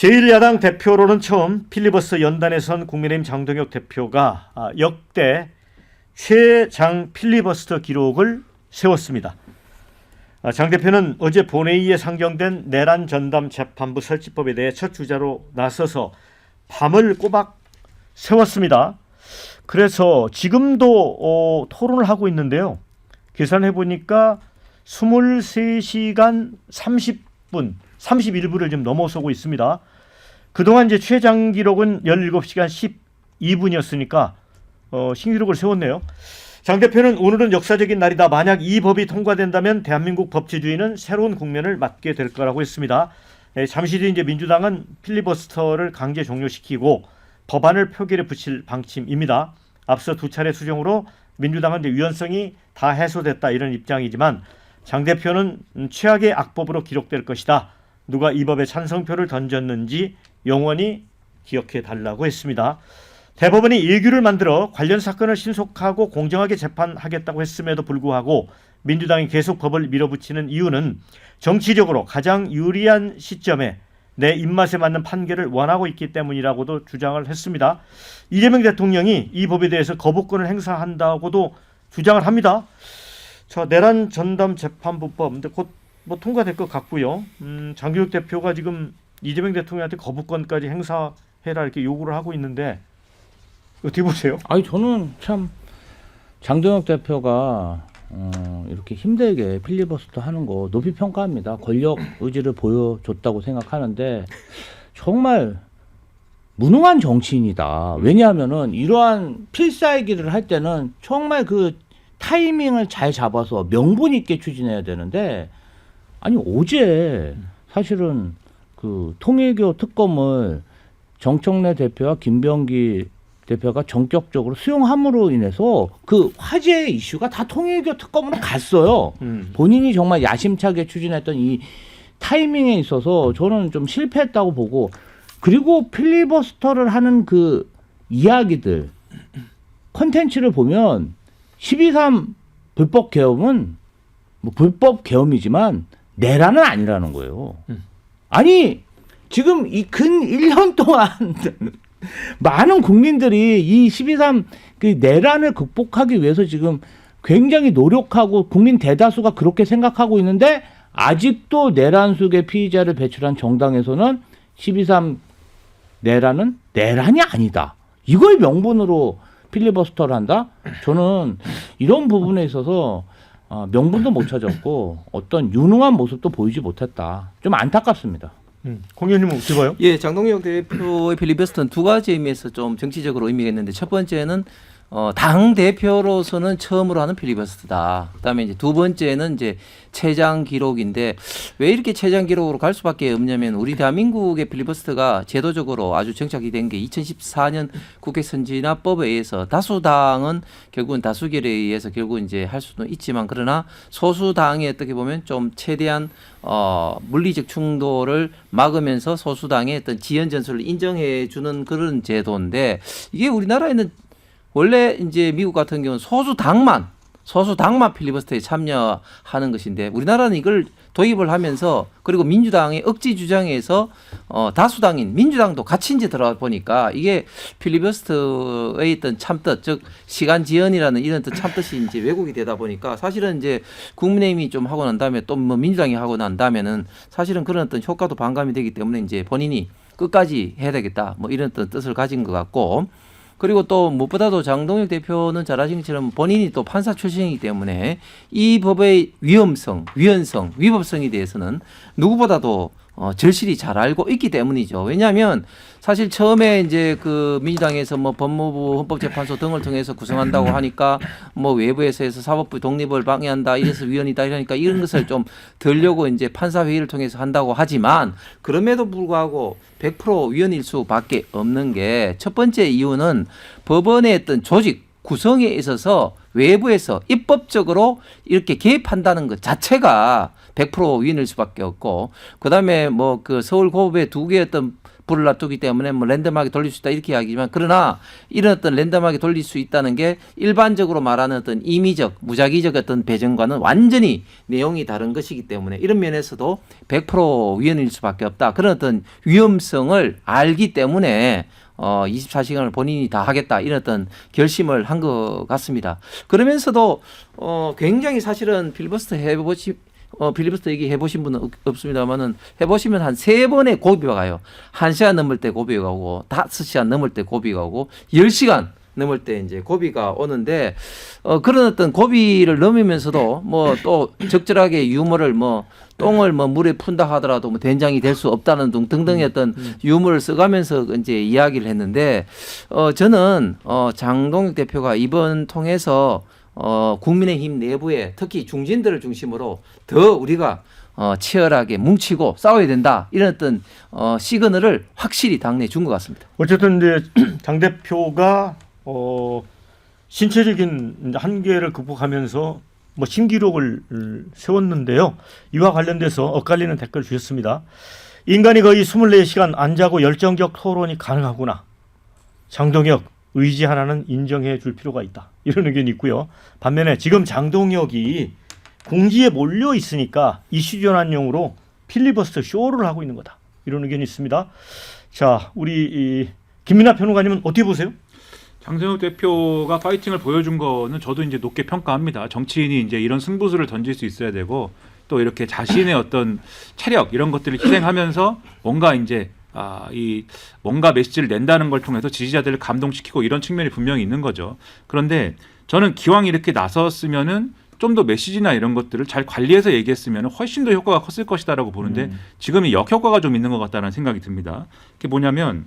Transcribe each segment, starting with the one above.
제1야당 대표로는 처음 필리버스터 연단에 선 국민의힘 장동혁 대표가 역대 최장 필리버스터 기록을 세웠습니다. 장 대표는 어제 본회의에 상정된 내란 전담 재판부 설치법에 대해 첫 주자로 나서서 밤을 꼬박 세웠습니다. 그래서 지금도 토론을 하고 있는데요. 계산해 보니까 23시간 30분, 31분을 좀 넘어서고 있습니다. 그동안 이제 최장 기록은 17시간 12분이었으니까 신기록을 세웠네요. 장 대표는 오늘은 역사적인 날이다. 만약 이 법이 통과된다면 대한민국 법치주의는 새로운 국면을 맞게 될 거라고 했습니다. 잠시 뒤 이제 민주당은 필리버스터를 강제 종료시키고 법안을 표결에 붙일 방침입니다. 앞서 두 차례 수정으로 민주당은 이제 위헌성이 다 해소됐다 이런 입장이지만 장 대표는 최악의 악법으로 기록될 것이다. 누가 이 법에 찬성표를 던졌는지 영원히 기억해 달라고 했습니다. 대법원이 일규를 만들어 관련 사건을 신속하고 공정하게 재판하겠다고 했음에도 불구하고 민주당이 계속 법을 밀어붙이는 이유는 정치적으로 가장 유리한 시점에 내 입맛에 맞는 판결을 원하고 있기 때문이라고도 주장을 했습니다. 이재명 대통령이 이 법에 대해서 거부권을 행사한다고도 주장을 합니다. 자, 내란 전담 재판부법 근데 곧 뭐 통과될 것 같고요. 장동혁 대표가 지금 이재명 대통령한테 거부권까지 행사해라 이렇게 요구를 하고 있는데 어떻게 보세요? 아니 저는 참 장동혁 대표가 이렇게 힘들게 필리버스터 하는 거 높이 평가합니다. 권력 의지를 보여줬다고 생각하는데 정말 무능한 정치인이다. 왜냐하면은 이러한 필살기를 할 때는 정말 그 타이밍을 잘 잡아서 명분 있게 추진해야 되는데 아니 어제 사실은 그 통일교 특검을 정청래 대표와 김병기 대표가 전격적으로 수용함으로 인해서 그 화제의 이슈가 다 통일교 특검으로 갔어요. 본인이 정말 야심차게 추진했던 이 타이밍에 있어서 저는 좀 실패했다고 보고 그리고 필리버스터를 하는 그 이야기들 컨텐츠를 보면 12.3 불법 계엄은 뭐 불법 계엄이지만 내란은 아니라는 거예요. 아니 지금 이 근 1년 동안 많은 국민들이 이 12.3 그 내란을 극복하기 위해서 지금 굉장히 노력하고 국민 대다수가 그렇게 생각하고 있는데 아직도 내란 속의 피의자를 배출한 정당에서는 12.3 내란은 내란이 아니다. 이걸 명분으로 필리버스터를 한다? 저는 이런 부분에 있어서 명분도 못 찾았고 어떤 유능한 모습도 보이지 못했다. 좀 안타깝습니다. 공 의원님은 어떻게 봐요? 예, 장동혁 대표의 필리버스터는 두 가지 의미에서 좀 정치적으로 의미가 있는데 첫 번째는 당 대표로서는 처음으로 하는 필리버스터다. 그다음에 이제 두 번째는 이제 최장 기록인데 왜 이렇게 최장 기록으로 갈 수밖에 없냐면 우리 대한민국의 필리버스터가 제도적으로 아주 정착이 된 게 2014년 국회 선진화법에 의해서 다수당은 결국은 다수결에 의해서 결국 이제 할 수도 있지만 그러나 소수당이 어떻게 보면 좀 최대한 물리적 충돌을 막으면서 소수당의 어떤 지연 전술을 인정해 주는 그런 제도인데 이게 우리나라에는 원래 이제 미국 같은 경우는 소수당만 필리버스터에 참여하는 것인데 우리나라는 이걸 도입을 하면서 그리고 민주당의 억지 주장에서 다수당인 민주당도 같이 이제 들어가 보니까 이게 필리버스터의 어떤 참뜻 즉 시간 지연이라는 이런 뜻 참뜻이 이제 왜곡이 되다 보니까 사실은 이제 국민의힘이 좀 하고 난 다음에 또 뭐 민주당이 하고 난 다음에는 사실은 그런 어떤 효과도 반감이 되기 때문에 이제 본인이 끝까지 해야 되겠다 뭐 이런 어떤 뜻을 가진 것 같고 그리고 또 무엇보다도 장동혁 대표는 잘 아시는 것처럼 본인이 또 판사 출신이기 때문에 이 법의 위헌성, 위법성에 대해서는 누구보다도 절실히 잘 알고 있기 때문이죠. 왜냐하면 사실 처음에 이제 그 민주당에서 뭐 법무부 헌법재판소 등을 통해서 구성한다고 하니까 뭐 외부에서 해서 사법부 독립을 방해한다 이래서 위헌이다 이러니까 이런 것을 좀 들려고 이제 판사회의를 통해서 한다고 하지만 그럼에도 불구하고 100% 위헌일 수밖에 없는 게 첫 번째 이유는 법원의 어떤 조직 구성에 있어서 외부에서 입법적으로 이렇게 개입한다는 것 자체가 100% 위헌일 수밖에 없고 그다음에 뭐 그 서울고법의 두 개의 어떤 불을 놔두기 때문에 뭐 랜덤하게 돌릴 수 있다 이렇게 이야기지만 그러나 이런 어떤 랜덤하게 돌릴 수 있다는 게 일반적으로 말하는 어떤 임의적 무작위적 어떤 배정과는 완전히 내용이 다른 것이기 때문에 이런 면에서도 100% 위헌일 수밖에 없다. 그런 어떤 위험성을 알기 때문에 24시간을 본인이 다 하겠다 이런 어떤 결심을 한 것 같습니다. 그러면서도 굉장히 사실은 필리버스터 얘기 해보신 분은 없습니다만은 해보시면 한 3번의 고비가 가요. 1시간 넘을 때 고비가 오고 5시간 넘을 때 고비가 오고 10시간 넘을 때 이제 고비가 오는데 그런 어떤 고비를 넘으면서도 뭐 또 적절하게 유머를 뭐 똥을 뭐 물에 푼다 하더라도 뭐 된장이 될 수 없다는 등 등등의 어떤 유머를 써가면서 이제 이야기를 했는데 저는 장동혁 대표가 이번 통해서 국민의힘 내부에 특히 중진들을 중심으로 더 우리가 치열하게 뭉치고 싸워야 된다 이런 어떤 시그널을 확실히 당내에 준 것 같습니다. 어쨌든 이제 장 대표가 신체적인 한계를 극복하면서 뭐 신기록을 세웠는데요. 이와 관련돼서 엇갈리는 댓글 주셨습니다. 인간이 거의 24시간 안 자고 열정적 토론이 가능하구나. 장동혁 의지 하나는 인정해 줄 필요가 있다. 이런 의견이 있고요. 반면에 지금 장동혁이 공지에 몰려 있으니까 이슈 전환용으로 필리버스터 쇼를 하고 있는 거다. 이런 의견이 있습니다. 자, 우리 김민하 평론가님은 어떻게 보세요? 장동혁 대표가 파이팅을 보여준 거는 저도 이제 높게 평가합니다. 정치인이 이제 이런 승부수를 던질 수 있어야 되고 또 이렇게 자신의 어떤 체력 이런 것들을 희생하면서 뭔가 이제 이 뭔가 메시지를 낸다는 걸 통해서 지지자들을 감동시키고 이런 측면이 분명히 있는 거죠. 그런데 저는 기왕 이렇게 나섰으면은 좀 더 메시지나 이런 것들을 잘 관리해서 얘기했으면 훨씬 더 효과가 컸을 것이다라고 보는데 지금이 역효과가 좀 있는 것 같다는 생각이 듭니다. 그게 뭐냐면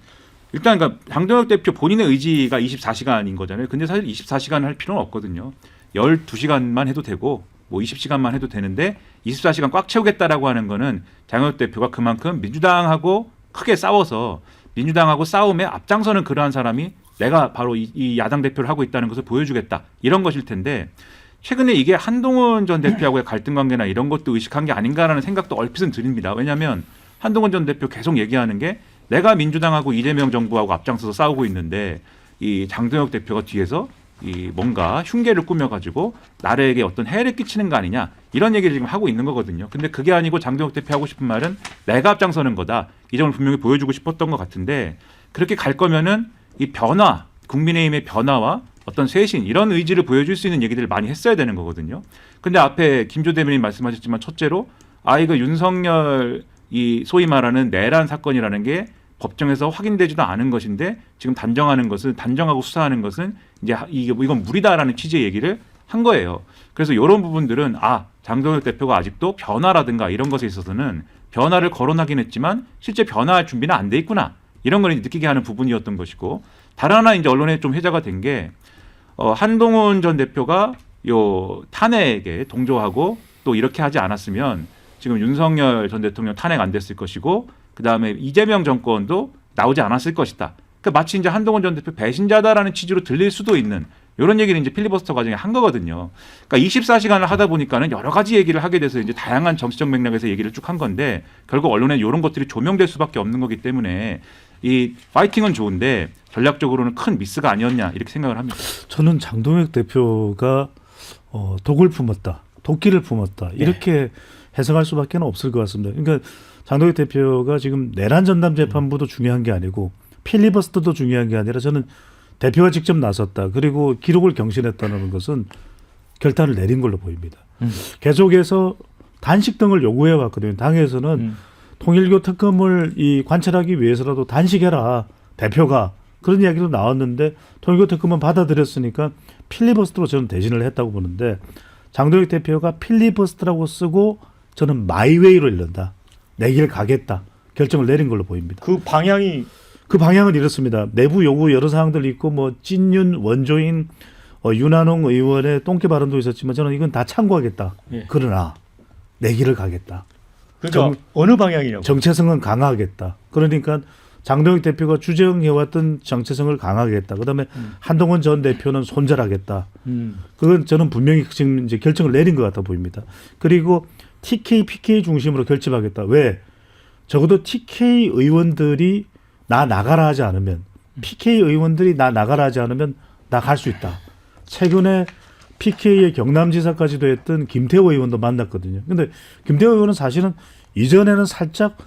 일단 그러니까 장동혁 대표 본인의 의지가 24시간인 거잖아요. 근데 사실 24시간 할 필요는 없거든요. 12시간만 해도 되고 뭐 20시간만 해도 되는데 24시간 꽉 채우겠다라고 하는 거는 장동혁 대표가 그만큼 민주당하고 크게 싸워서 민주당하고 싸움에 앞장서는 그러한 사람이 내가 바로 이 야당 대표를 하고 있다는 것을 보여주겠다. 이런 것일 텐데 최근에 이게 한동훈 전 대표하고의 갈등 관계나 이런 것도 의식한 게 아닌가라는 생각도 얼핏은 드립니다. 왜냐하면 한동훈 전 대표 계속 얘기하는 게 내가 민주당하고 이재명 정부하고 앞장서서 싸우고 있는데 이 장동혁 대표가 뒤에서 이 뭔가 흉계를 꾸며가지고 나에게 어떤 해를 끼치는 거 아니냐 이런 얘기를 지금 하고 있는 거거든요. 근데 그게 아니고 장동혁 대표 하고 싶은 말은 내가 앞장서는 거다. 이 점을 분명히 보여주고 싶었던 것 같은데 그렇게 갈 거면은 이 변화, 국민의힘의 변화와 어떤 쇄신 이런 의지를 보여줄 수 있는 얘기들을 많이 했어야 되는 거거든요. 근데 앞에 김조 대변인 말씀하셨지만 첫째로 이거 윤석열 이 소위 말하는 내란 사건이라는 게 법정에서 확인되지도 않은 것인데 지금 단정하고 수사하는 것은 이제 이건 무리다라는 취지의 얘기를 한 거예요. 그래서 이런 부분들은 장동혁 대표가 아직도 변화라든가 이런 것에 있어서는 변화를 거론하긴 했지만 실제 변화할 준비는 안 돼 있구나 이런 걸 느끼게 하는 부분이었던 것이고 다른 하나 이제 언론에 좀 회자가 된 게 한동훈 전 대표가 요 탄핵에 동조하고 또 이렇게 하지 않았으면 지금 윤석열 전 대통령 탄핵 안 됐을 것이고 그다음에 이재명 정권도 나오지 않았을 것이다. 그러니까 마치 이제 한동훈 전 대표 배신자다라는 취지로 들릴 수도 있는 이런 얘기를 이제 필리버스터 과정에 한 거거든요. 그러니까 24시간을 하다 보니까는 여러 가지 얘기를 하게 돼서 이제 다양한 정치적 맥락에서 얘기를 쭉 한 건데 결국 언론에 이런 것들이 조명될 수밖에 없는 거기 때문에 이 파이팅은 좋은데 전략적으로는 큰 미스가 아니었냐 이렇게 생각을 합니다. 저는 장동혁 대표가 독을 품었다, 도끼를 품었다 이렇게 해석할 수밖에 없을 것 같습니다. 그러니까 장동혁 대표가 지금 내란 전담 재판부도 중요한 게 아니고 필리버스터도 중요한 게 아니라 저는 대표가 직접 나섰다. 그리고 기록을 경신했다는 것은 결단을 내린 걸로 보입니다. 계속해서 단식 등을 요구해 왔거든요. 당에서는 통일교 특검을 관철하기 위해서라도 단식해라. 대표가. 그런 이야기도 나왔는데 통일교 특검은 받아들였으니까 필리버스터로 저는 대신을 했다고 보는데 장동혁 대표가 필리버스터라고 쓰고 저는 마이웨이로 이른다. 내 길 가겠다. 결정을 내린 걸로 보입니다. 그 방향은 이렇습니다. 내부 요구 여러 사항들이 있고 뭐 찐윤 원조인 윤한홍 의원의 똥개 발언도 있었지만 저는 이건 다 참고하겠다. 그러나 내 길을 가겠다. 그러니까 어느 방향이냐고. 정체성은 강화하겠다. 그러니까 장동혁 대표가 주장해왔던 정체성을 강화하겠다. 그다음에 한동훈 전 대표는 손절하겠다. 그건 저는 분명히 지금 이제 결정을 내린 것 같아 보입니다. 그리고 TK, PK 중심으로 결집하겠다. 왜? 적어도 TK 의원들이 나 나가라 하지 않으면 PK 의원들이 나 나가라 하지 않으면 나 갈 수 있다. 최근에 PK의 경남지사까지도 했던 김태호 의원도 만났거든요. 근데 김태호 의원은 사실은 이전에는 살짝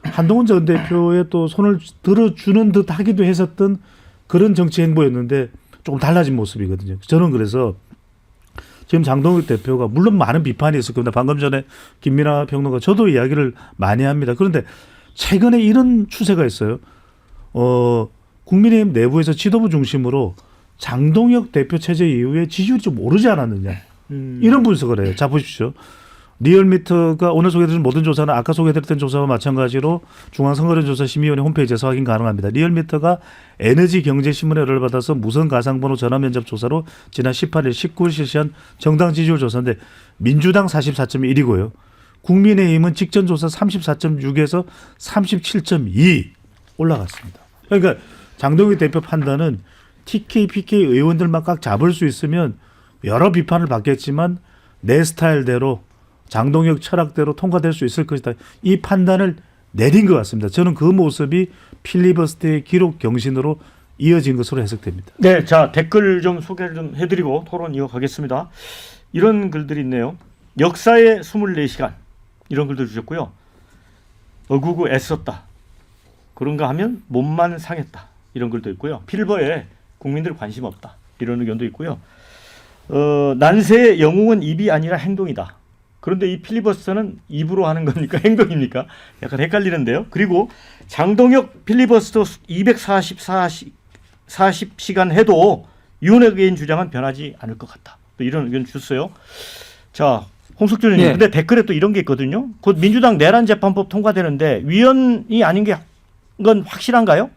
한동훈 전 대표의 또 손을 들어주는 듯 하기도 했었던 그런 정치 행보였는데 조금 달라진 모습이거든요. 저는 그래서 지금 장동혁 대표가 물론 많은 비판이 있을 겁니다. 방금 전에 김민하 평론가 저도 이야기를 많이 합니다. 그런데 최근에 이런 추세가 있어요. 국민의힘 내부에서 지도부 중심으로 장동혁 대표 체제 이후에 지지율이 좀 오르지 않았느냐. 이런 분석을 해요. 자 보십시오. 리얼미터가 오늘 소개해드린 모든 조사는 아까 소개해드렸던 조사와 마찬가지로 중앙선거론조사심의위원회 홈페이지에서 확인 가능합니다. 리얼미터가 에너지경제신문의 의뢰를 받아서 무선 가상번호 전화면접 조사로 지난 18일 19일 실시한 정당 지지율 조사인데 민주당 44.1이고요. 국민의힘은 직전 조사 34.6에서 37.2 올라갔습니다. 그러니까 장동혁 대표 판단은 TK, PK 의원들만 꽉 잡을 수 있으면 여러 비판을 받겠지만 내 스타일대로 장동혁 철학대로 통과될 수 있을 것이다. 이 판단을 내린 것 같습니다. 저는 그 모습이 필리버스터의 기록 경신으로 이어진 것으로 해석됩니다. 네, 자 댓글 좀 소개를 좀 해드리고 토론 이어가겠습니다. 이런 글들이 있네요. 역사의 24시간 이런 글들 주셨고요. 어구구 애썼다. 그런가 하면 몸만 상했다. 이런 글도 있고요. 필버에 국민들 관심 없다. 이런 의견도 있고요. 난세의 영웅은 입이 아니라 행동이다. 그런데 이 필리버스터는 입으로 하는 겁니까? 행동입니까? 약간 헷갈리는데요. 그리고 장동혁 필리버스터 240시간 해도 윤핵인 주장은 변하지 않을 것 같다. 또 이런 의견 주셨어요. 자, 홍석준 의원님. 네. 근데 댓글에 또 이런 게 있거든요. 곧 민주당 내란 재판법 통과되는데 위헌이 아닌 게 건 확실한가요?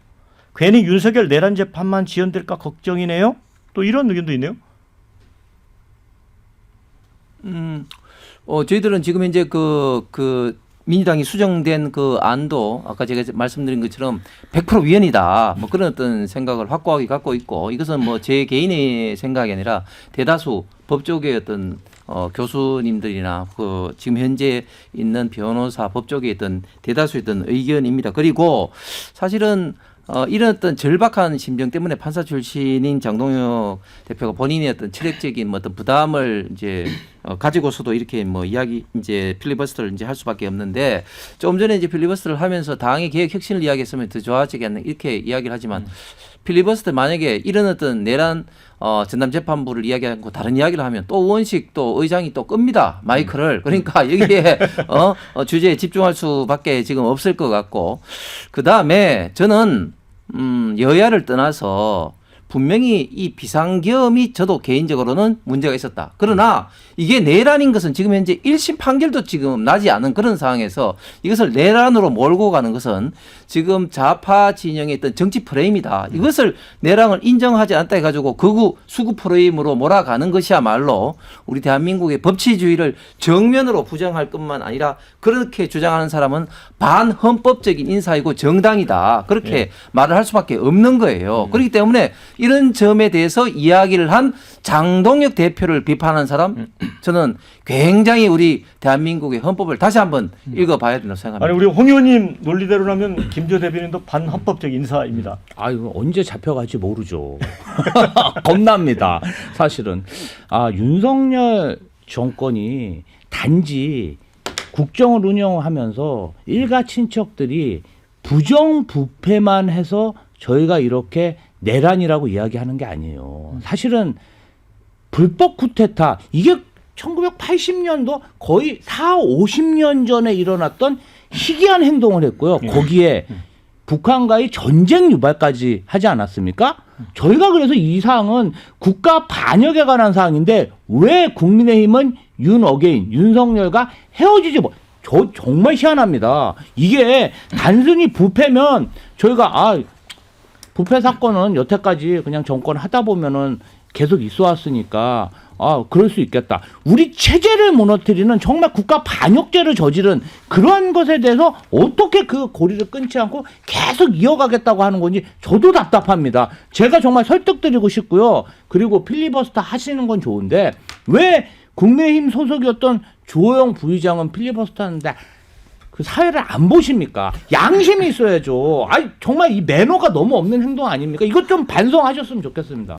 괜히 윤석열 내란 재판만 지연될까 걱정이네요. 또 이런 의견도 있네요. 저희들은 지금 이제 그 민주당이 수정된 그 안도 아까 제가 말씀드린 것처럼 100% 위헌이다. 뭐 그런 어떤 생각을 확고하게 갖고 있고 이것은 뭐 제 개인의 생각이 아니라 대다수 법조계의 어떤 교수님들이나 그 지금 현재 있는 변호사 법조계의 어떤 대다수의 어떤 의견입니다. 그리고 사실은 이런 어떤 절박한 심정 때문에 판사 출신인 장동혁 대표가 본인의 어떤 체력적인 뭐 어떤 부담을 이제 가지고서도 이렇게 뭐 이야기 이제 필리버스터를 이제 할 수밖에 없는데 조금 전에 이제 필리버스터를 하면서 당의 개혁 혁신을 이야기했으면 더 좋아지지 않나 이렇게 이야기를 하지만 필리버스터 만약에 이런 어떤 내란 전담재판부를 이야기하고 다른 이야기를 하면 또 의원식 또 의장이 또 끕니다 마이크를. 그러니까 여기에 주제에 집중할 수밖에 지금 없을 것 같고 그 다음에 저는 여야를 떠나서 분명히 이 비상계엄이 저도 개인적으로는 문제가 있었다. 그러나 이게 내란인 것은 지금 현재 1심 판결도 지금 나지 않은 그런 상황에서 이것을 내란으로 몰고 가는 것은 지금 좌파 진영의 어떤 정치 프레임이다. 이것을 내란을 인정하지 않다 해가지고 극우 수구 프레임으로 몰아가는 것이야말로 우리 대한민국의 법치주의를 정면으로 부정할 것만 아니라 그렇게 주장하는 사람은 반헌법적인 인사이고 정당이다. 그렇게 말을 할 수밖에 없는 거예요. 그렇기 때문에 이런 점에 대해서 이야기를 한 장동혁 대표를 비판한 사람 저는 굉장히 우리 대한민국의 헌법을 다시 한번 읽어봐야 된다고 생각합니다. 아니 우리 홍 의원님 논리대로라면 김조 대변인도 반헌법적 인사입니다. 아, 이거 언제 잡혀갈지 모르죠. 겁납니다. 사실은. 윤석열 정권이 단지 국정을 운영하면서 일가 친척들이 부정부패만 해서 저희가 이렇게 내란이라고 이야기하는 게 아니에요. 사실은 불법 쿠데타 이게 1980년도 거의 50년 전에 일어났던 희귀한 행동을 했고요. 거기에 북한과의 전쟁 유발까지 하지 않았습니까? 저희가 그래서 이 사항은 국가 반역에 관한 사항인데 왜 국민의힘은 윤석열과 헤어지지 저 정말 희한합니다. 이게 단순히 부패면 저희가 부패 사건은 여태까지 그냥 정권 하다 보면은 계속 있어 왔으니까 그럴 수 있겠다. 우리 체제를 무너뜨리는 정말 국가 반역죄를 저지른 그러한 것에 대해서 어떻게 그 고리를 끊지 않고 계속 이어가겠다고 하는 건지 저도 답답합니다. 제가 정말 설득드리고 싶고요. 그리고 필리버스터 하시는 건 좋은데 왜 국민의힘 소속이었던 주호영 부의장은 필리버스터 하는데 그 사회를 안 보십니까? 양심이 있어야죠. 아니 정말 이 매너가 너무 없는 행동 아닙니까? 이것 좀 반성하셨으면 좋겠습니다.